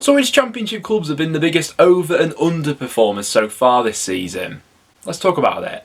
So which championship clubs have been the biggest over and underperformers so far this season? Let's talk about it.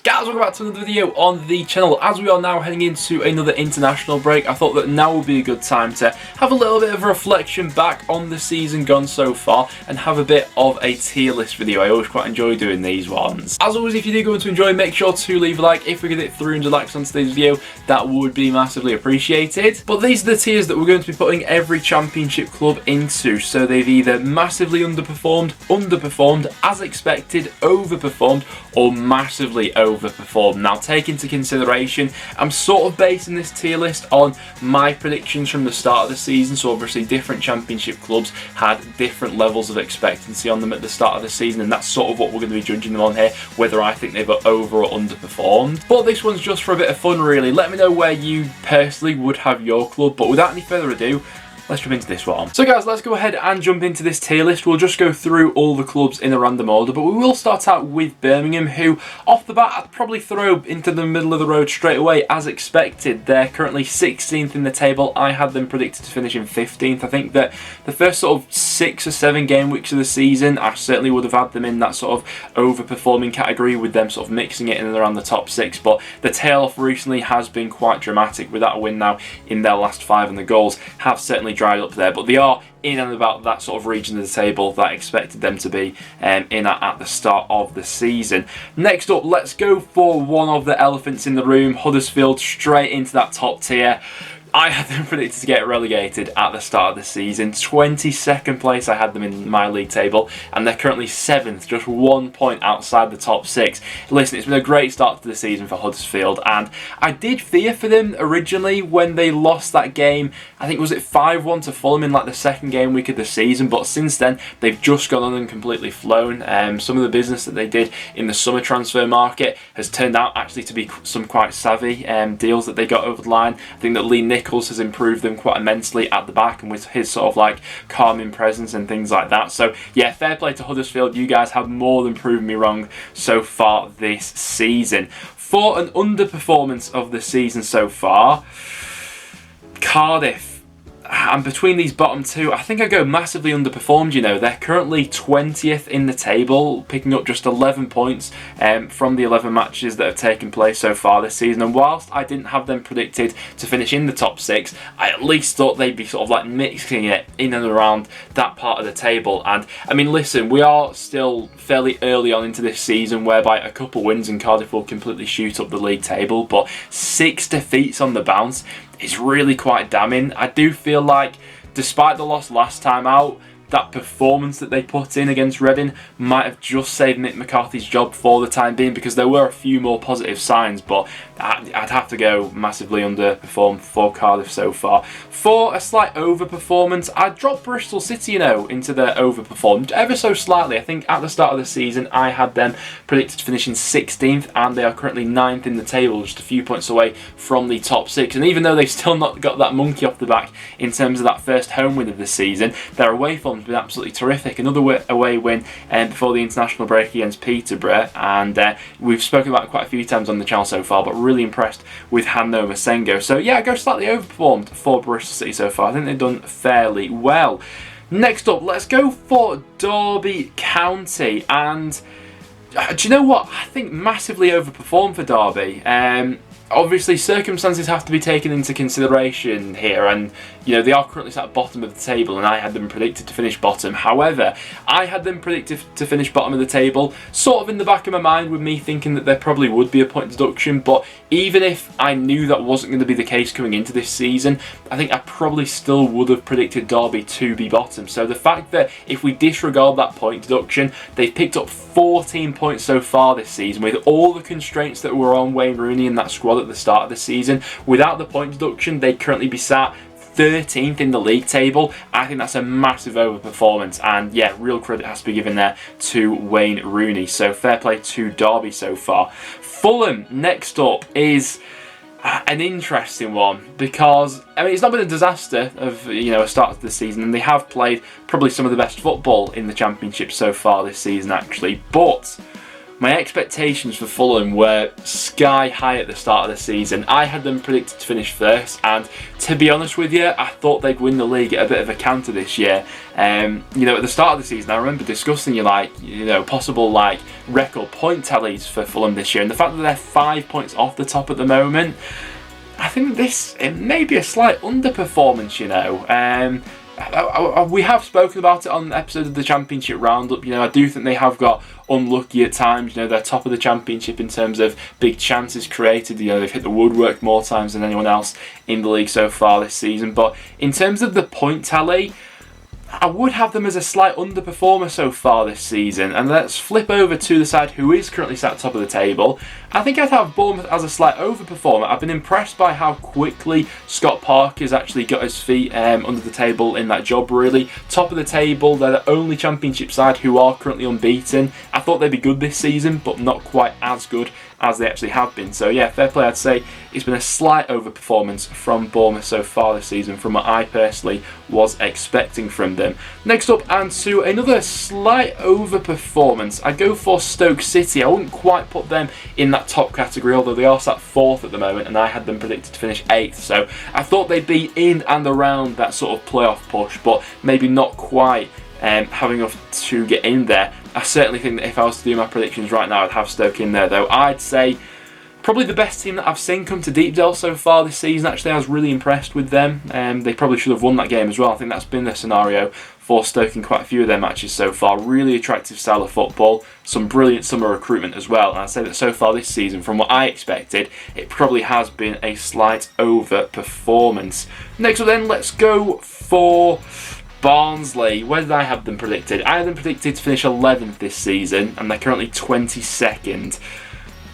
Guys, welcome back to another video on the channel. As we are now heading into another international break, I thought that now would be a good time to have a little bit of a reflection back on the season gone so far and have a bit of a tier list video. I always quite enjoy doing these ones. As always, if you do go on to enjoy, make sure to leave a like. If we could hit 300 likes on today's video, that would be massively appreciated. But these are the tiers that we're going to be putting every championship club into. So they've either massively underperformed, as expected, overperformed, or massively overperformed. Now, take into consideration, I'm sort of basing this tier list on my predictions from the start of the season. So obviously different championship clubs had different levels of expectancy on them at the start of the season, and that's sort of what we're going to be judging them on here, whether I think they've over or underperformed. But this one's just for a bit of fun, really. Let me know where you personally would have your club. But without any further ado, let's jump into this one. So guys, let's go ahead and jump into this tier list. We'll just go through all the clubs in a random order, but we will start out with Birmingham, who off the bat I'd probably throw into the middle of the road straight away as expected. They're currently 16th in the table. I had them predicted to finish in 15th. I think that the first sort of 6 or 7 game weeks of the season, I certainly would have had them in that sort of overperforming category, with them sort of mixing it in and around the top 6, but the tail off recently has been quite dramatic with that win now in their last 5, and the goals have certainly dried up there, but they are in and about that sort of region of the table that I expected them to be in at the start of the season. Next up, let's go for one of the elephants in the room, Huddersfield, straight into that top tier. I had them predicted to get relegated at the start of the season. 22nd place I had them in my league table, and they're currently 7th, just 1 point outside the top 6. Listen, it's been a great start to the season for Huddersfield, and I did fear for them originally when they lost that game. I think, was it 5-1 to Fulham in like the second game week of the season, but since then they've just gone on and completely flown. Some of the business that they did in the summer transfer market has turned out actually to be some quite savvy deals that they got over the line. I think that Lee Nichols has improved them quite immensely at the back, and with his sort of like calming presence and things like that. So yeah, fair play to Huddersfield. You guys have more than proven me wrong so far this season. For an underperformance of the season so far, Cardiff. And between these bottom two, I think I go massively underperformed. You know, they're currently 20th in the table, picking up just 11 points from the 11 matches that have taken place so far this season. And whilst I didn't have them predicted to finish in the top 6, I at least thought they'd be sort of like mixing it in and around that part of the table. And I mean, listen, we are still fairly early on into this season, whereby a couple wins and Cardiff will completely shoot up the league table, but 6 defeats on the bounce is really quite damning. I do feel like, despite the loss last time out, that performance that they put in against Reading might have just saved Mick McCarthy's job for the time being, because there were a few more positive signs, but I'd have to go massively underperformed for Cardiff so far. For a slight overperformance, I'd drop Bristol City, you know, into their overperformed ever so slightly. I think at the start of the season I had them predicted to finish in 16th, and they are currently 9th in the table, just a few points away from the top 6. And even though they've still not got that monkey off the back in terms of that first home win of the season, their away form's been absolutely terrific. Another away win before the international break against Peterborough, and we've spoken about it quite a few times on the channel so far, but really impressed with Hanno Masengo. So yeah, I go slightly overperformed for Bristol City so far. I think they've done fairly well. Next up, let's go for Derby County, and do you know what? I think massively overperformed for Derby. Obviously, circumstances have to be taken into consideration here, and you know, they are currently sat at bottom of the table, and I had them predicted to finish bottom. However, I had them predicted to finish bottom of the table, sort of in the back of my mind, with me thinking that there probably would be a point deduction. But even if I knew that wasn't going to be the case coming into this season, I think I probably still would have predicted Derby to be bottom. So the fact that if we disregard that point deduction, they've picked up 14 points so far this season, with all the constraints that were on Wayne Rooney and that squad at the start of the season. Without the point deduction, they'd currently be sat 13th in the league table. I think that's a massive overperformance, and yeah, real credit has to be given there to Wayne Rooney. So fair play to Derby so far. Fulham next up is an interesting one, because I mean, it's not been a disaster of, you know, a start to the season, and they have played probably some of the best football in the Championship so far this season actually, but My expectations for Fulham were sky high at the start of the season. I had them predicted to finish first, and to be honest with you, I thought they'd win the league at a bit of a canter this year. At the start of the season, I remember discussing possible record point tallies for Fulham this year, and the fact that they're 5 points off the top at the moment, I think it may be a slight underperformance. We have spoken about it on episodes of the Championship Roundup. I do think they have got unlucky at times. They're top of the Championship in terms of big chances created. They've hit the woodwork more times than anyone else in the league so far this season. But in terms of the point tally, I would have them as a slight underperformer so far this season. And let's flip over to the side who is currently sat top of the table. I think I'd have Bournemouth as a slight overperformer. I've been impressed by how quickly Scott Parker's actually got his feet under the table in that job, really. Top of the table, they're the only Championship side who are currently unbeaten. I thought they'd be good this season, but not quite as good as they actually have been. So yeah, fair play, I'd say it's been a slight overperformance from Bournemouth so far this season from what I personally was expecting from them. Next up, and to another slight overperformance, I go for Stoke City. I wouldn't quite put them in that top category, although they are sat 4th at the moment, and I had them predicted to finish 8th. So I thought they'd be in and around that sort of playoff push, but maybe not quite having enough to get in there. I certainly think that if I was to do my predictions right now, I'd have Stoke in there, though. I'd say probably the best team that I've seen come to Deepdale so far this season. Actually, I was really impressed with them. They probably should have won that game as well. I think that's been the scenario for Stoke in quite a few of their matches so far. Really attractive style of football, some brilliant summer recruitment as well. And I'd say that so far this season, from what I expected, it probably has been a slight over-performance. Next up then, let's go for Barnsley. Where did I have them predicted? I had them predicted to finish 11th this season, and they're currently 22nd.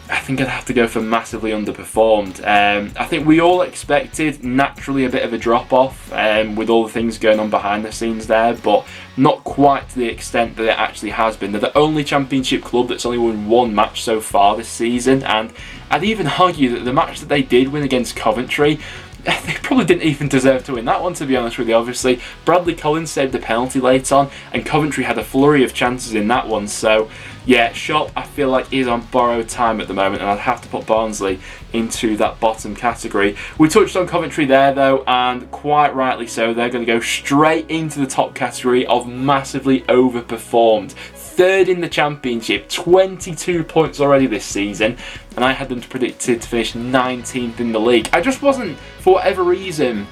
I think I'd have to go for massively underperformed. I think we all expected naturally a bit of a drop-off with all the things going on behind the scenes there, but not quite to the extent that it actually has been. They're the only Championship club that's only won one match so far this season, and I'd even argue that the match that they did win against Coventry, they probably didn't even deserve to win that one, to be honest with you. Obviously, Bradley Collins saved a penalty late on, and Coventry had a flurry of chances in that one. So, yeah, Shop, I feel like, is on borrowed time at the moment, and I'd have to put Barnsley into that bottom category. We touched on Coventry there, though, and quite rightly so. They're going to go straight into the top category of massively overperformed. 3rd in the Championship, 22 points already this season, and I had them predicted to finish 19th in the league. I just wasn't, for whatever reason,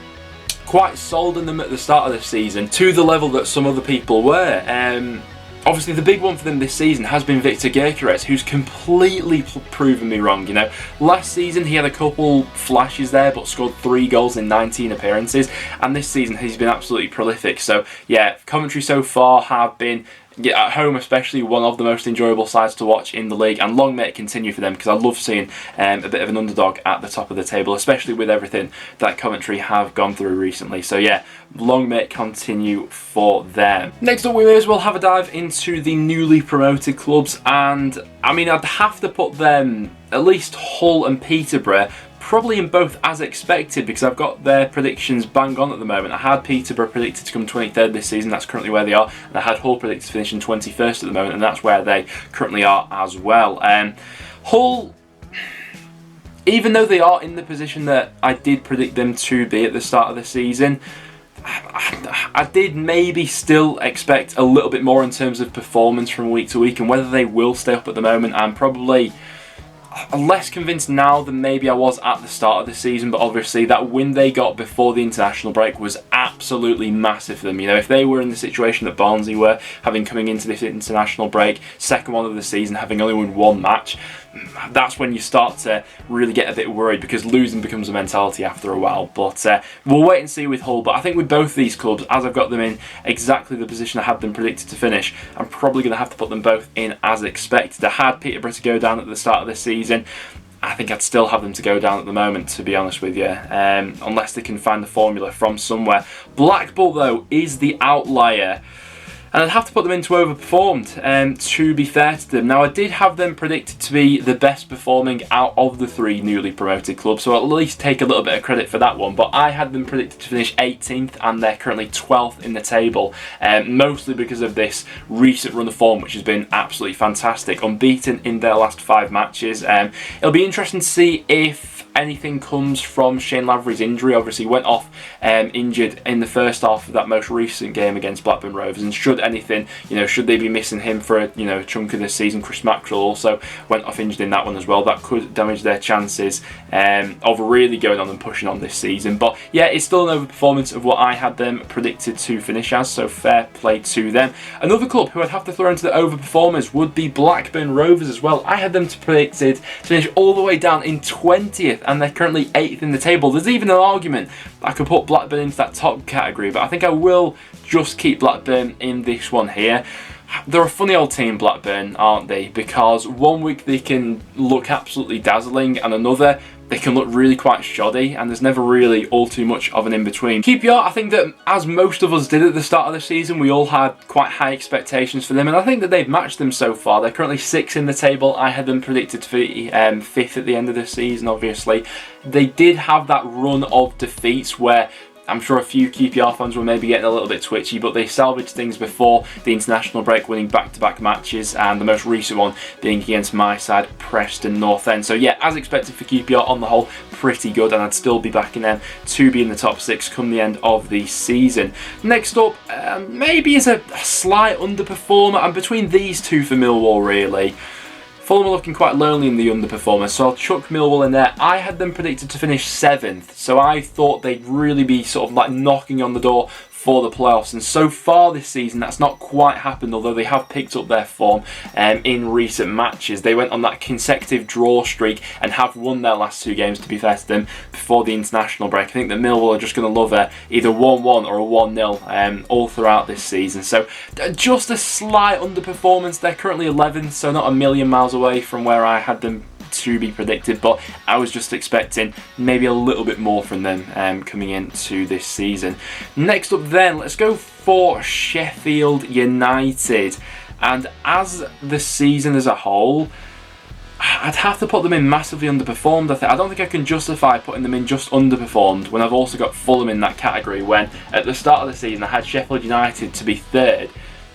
quite sold on them at the start of the season to the level that some other people were. Obviously, the big one for them this season has been Victor Gyökeres, who's completely proven me wrong. Last season he had a couple flashes there, but scored 3 goals in 19 appearances, and this season he's been absolutely prolific. So yeah, Coventry so far have been, at home especially, one of the most enjoyable sides to watch in the league, and long may it continue for them, because I love seeing a bit of an underdog at the top of the table, especially with everything that Coventry have gone through recently. So yeah, long may it continue for them. Next up, we may as well have a dive into the newly promoted clubs, and I mean, I'd have to put them, at least Hull and Peterborough, probably in both as expected, because I've got their predictions bang on at the moment. I had Peterborough predicted to come 23rd this season, that's currently where they are, and I had Hull predicted to finish in 21st at the moment, and that's where they currently are as well. Hull, even though they are in the position that I did predict them to be at the start of the season, I did maybe still expect a little bit more in terms of performance from week to week, and whether they will stay up at the moment, I'm probably less convinced now than maybe I was at the start of the season. But obviously that win they got before the international break was absolutely massive for them. If they were in the situation that Barnsley were, having coming into this international break, second one of the season, having only won one match, that's when you start to really get a bit worried, because losing becomes a mentality after a while. But we'll wait and see with Hull. But I think with both these clubs, as I've got them in exactly the position I had them predicted to finish, I'm probably going to have to put them both in as expected. I had Peterborough to go down at the start of the season. I think I'd still have them to go down at the moment, to be honest with you, unless they can find the formula from somewhere. Blackpool, though, is the outlier. And I'd have to put them into overperformed, to be fair to them. Now, I did have them predicted to be the best performing out of the 3 newly promoted clubs, so I'll at least take a little bit of credit for that one. But I had them predicted to finish 18th, and they're currently 12th in the table, mostly because of this recent run of form, which has been absolutely fantastic. Unbeaten in their last 5 matches. It'll be interesting to see if anything comes from Shane Lavery's injury. Obviously, he went off injured in the first half of that most recent game against Blackburn Rovers, and should anything, should they be missing him for a chunk of this season? Chris Maxwell also went off injured in that one as well. That could damage their chances of really going on and pushing on this season. But yeah, it's still an overperformance of what I had them predicted to finish as, so fair play to them. Another club who I'd have to throw into the overperformers would be Blackburn Rovers as well. I had them predicted to finish all the way down in 20th, and they're currently 8th in the table. There's even an argument I could put Blackburn into that top category, but I think I will just keep Blackburn in this one here. They're a funny old team, Blackburn, aren't they? Because one week they can look absolutely dazzling, and another they can look really quite shoddy, and there's never really all too much of an in-between. QPR, I think that as most of us did at the start of the season, we all had quite high expectations for them, and I think that they've matched them so far. They're currently 6th in the table. I had them predicted to be 5th at the end of the season, obviously. They did have that run of defeats where I'm sure a few QPR fans were maybe getting a little bit twitchy, but they salvaged things before the international break, winning back-to-back matches, and the most recent one being against my side, Preston North End. So yeah, as expected for QPR on the whole, pretty good, and I'd still be backing them to be in the top 6 come the end of the season. Next up, maybe is a slight underperformer. I'm between these two for Millwall, really. Fulham are looking quite lonely in the underperformers, so I'll chuck Millwall in there. I had them predicted to finish 7th, so I thought they'd really be sort of like knocking on the door for the playoffs, and so far this season that's not quite happened, although they have picked up their form in recent matches. They went on that consecutive draw streak and have won their last 2 games, to be fair to them, before the international break. I think that Millwall are just going to love either 1-1 or a 1-0 all throughout this season. So just a slight underperformance. They're currently 11th, so not a million miles away from where I had them to be predicted, but I was just expecting maybe a little bit more from them coming into this season. Next up then, let's go for Sheffield United, and as the season as a whole, I'd have to put them in massively underperformed. I don't think I can justify putting them in just underperformed when I've also got Fulham in that category, when at the start of the season I had Sheffield United to be 3rd,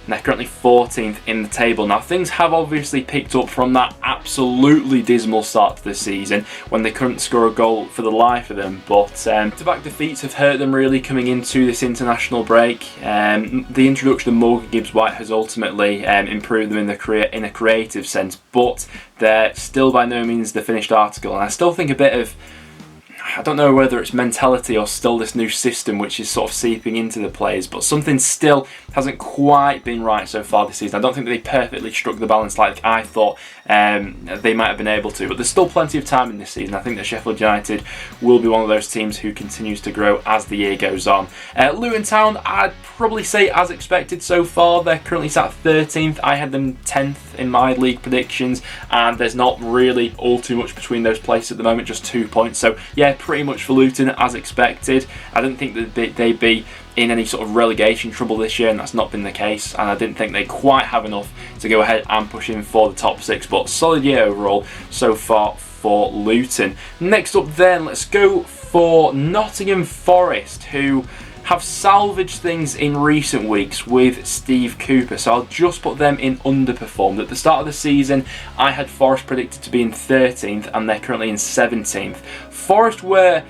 and they're currently 14th in the table. Now, things have obviously picked up from that absolutely dismal start to the season when they couldn't score a goal for the life of them, but back-to-back defeats have hurt them really coming into this international break. The introduction of Morgan Gibbs-White has ultimately improved them in a creative sense, but they're still by no means the finished article, and I still think a bit of, I don't know whether it's mentality or still this new system which is sort of seeping into the players, but something still hasn't quite been right so far this season. I don't think they perfectly struck the balance like I thought they might have been able to, but there's still plenty of time in this season. I think that Sheffield United will be one of those teams who continues to grow as the year goes on. Luton Town, I'd probably say as expected so far. They're currently sat 13th. I had them 10th in my league predictions, and there's not really all too much between those places at the moment, just 2 points. So yeah, pretty much for Luton as expected. I didn't think that they'd be in any sort of relegation trouble this year, and that's not been the case, and I didn't think they quite have enough to go ahead and push in for the top 6, but solid year overall so far for Luton. Next up then, let's go for Nottingham Forest, who have salvaged things in recent weeks with Steve Cooper, so I'll just put them in underperformed. At the start of the season, I had Forest predicted to be in 13th, and they're currently in 17th. Forest were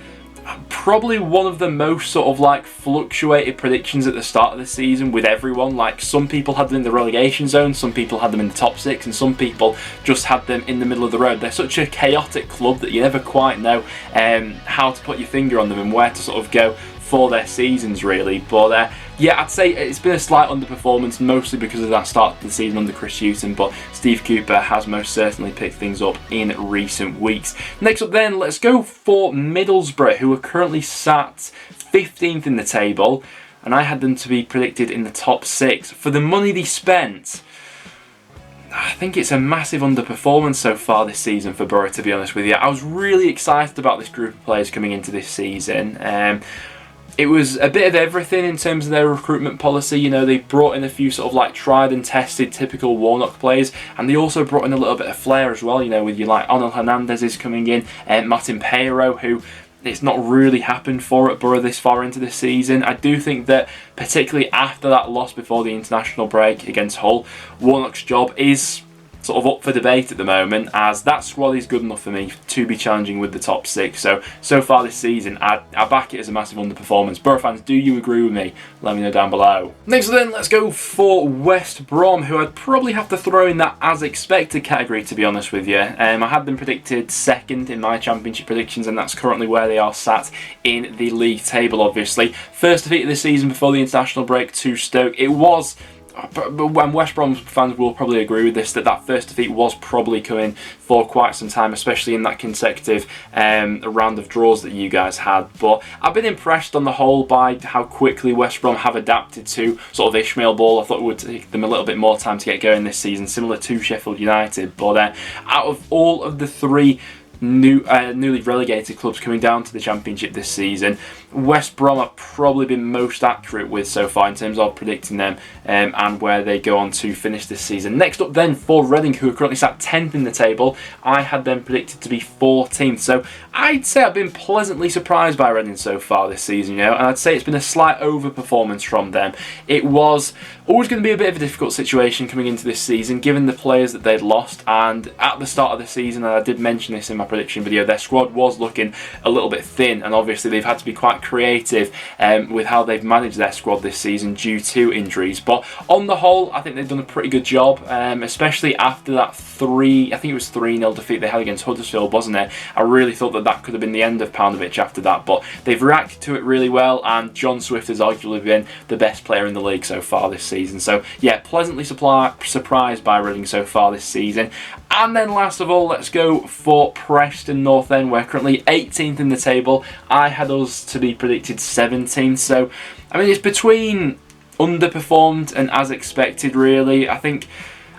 probably one of the most sort of like fluctuated predictions at the start of the season with everyone. Like, some people had them in the relegation zone, some people had them in the top 6, and some people just had them in the middle of the road. They're such a chaotic club that you never quite know how to put your finger on them and where to sort of go for their seasons really, but yeah, I'd say it's been a slight underperformance, mostly because of that start of the season under Chris Hughton, but Steve Cooper has most certainly picked things up in recent weeks. Next up then, let's go for Middlesbrough, who are currently sat 15th in the table, and I had them to be predicted in the top 6. For the money they spent, I think it's a massive underperformance so far this season for Borough, to be honest with you. I was really excited about this group of players coming into this season. it was a bit of everything in terms of their recruitment policy. You know, they brought in a few sort of like tried and tested typical Warnock players, and they also brought in a little bit of flair as well, you know, with you like Onel Hernandez is coming in, and Martin Peiro, who it's not really happened for at Borough this far into the season. I do think that, particularly after that loss before the international break against Hull, Warnock's job is sort of up for debate at the moment, as that squad is good enough for me to be challenging with the top six. So far this season, I back it as a massive underperformance. Borough fans, do you agree with me? Let me know down below. Next then, let's go for West Brom, who I'd probably have to throw in that as expected category, to be honest with you. I had them predicted second in my championship predictions, and that's currently where they are sat in the league table, obviously. First defeat of the season before the international break to Stoke. It was, when West Brom fans will probably agree with this, that first defeat was probably coming for quite some time, especially in that consecutive round of draws that you guys had. But I've been impressed on the whole by how quickly West Brom have adapted to sort of Ishmael ball. I thought it would take them a little bit more time to get going this season, similar to Sheffield United. But out of all of the three newly relegated clubs coming down to the Championship this season, West Brom have probably been most accurate with so far in terms of predicting them and where they go on to finish this season. Next up then for Reading, who are currently sat 10th in the table, I had them predicted to be 14th. So I'd say I've been pleasantly surprised by Reading so far this season, you know, and I'd say it's been a slight overperformance from them. It was always going to be a bit of a difficult situation coming into this season, given the players that they'd lost, and at the start of the season, and I did mention this in my prediction video, their squad was looking a little bit thin, and obviously they've had to be quite creative with how they've managed their squad this season due to injuries. But on the whole, I think they've done a pretty good job, especially after that I think it was 3-0 defeat they had against Huddersfield, wasn't it? I really thought that could have been the end of Paunovic after that, but they've reacted to it really well, and John Swift has arguably been the best player in the league so far this season. So yeah, pleasantly surprised by Reading so far this season. And then last of all, let's go for Preston North End. We're currently 18th in the table. I had us to be predicted 17th. So, I mean, it's between underperformed and as expected, really. I think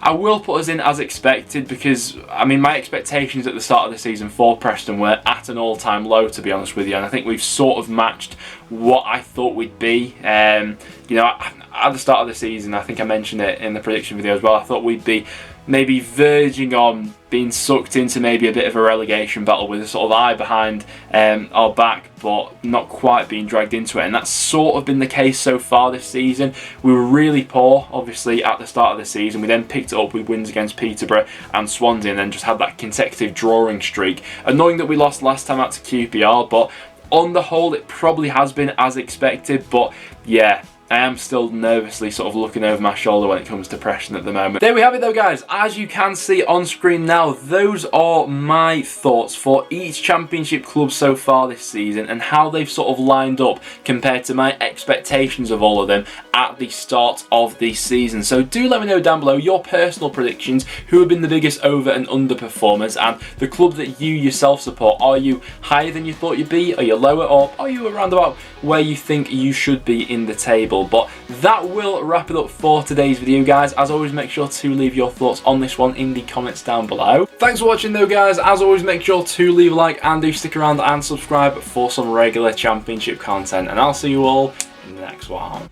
I will put us in as expected because, I mean, my expectations at the start of the season for Preston were at an all-time low, to be honest with you. And I think we've sort of matched what I thought we'd be. You know, at the start of the season, I think I mentioned it in the prediction video as well, I thought we'd be maybe verging on being sucked into maybe a bit of a relegation battle with a sort of eye behind our back, but not quite being dragged into it. And that's sort of been the case so far this season. We were really poor, obviously, at the start of the season. We then picked it up with wins against Peterborough and Swansea, and then just had that consecutive drawing streak. Annoying that we lost last time out to QPR, but on the whole, it probably has been as expected. But yeah, I am still nervously sort of looking over my shoulder when it comes to Preston at the moment. There we have it though, guys. As you can see on screen now, those are my thoughts for each championship club so far this season and how they've sort of lined up compared to my expectations of all of them at the start of the season. So do let me know down below your personal predictions, who have been the biggest over and underperformers, and the club that you yourself support. Are you higher than you thought you'd be? Are you lower? Or are you around about where you think you should be in the table? But that will wrap it up for today's video, guys. As always, make sure to leave your thoughts on this one in the comments down below. Thanks for watching though, guys. As always, make sure to leave a like and do stick around and subscribe for some regular championship content, and I'll see you all in the next one.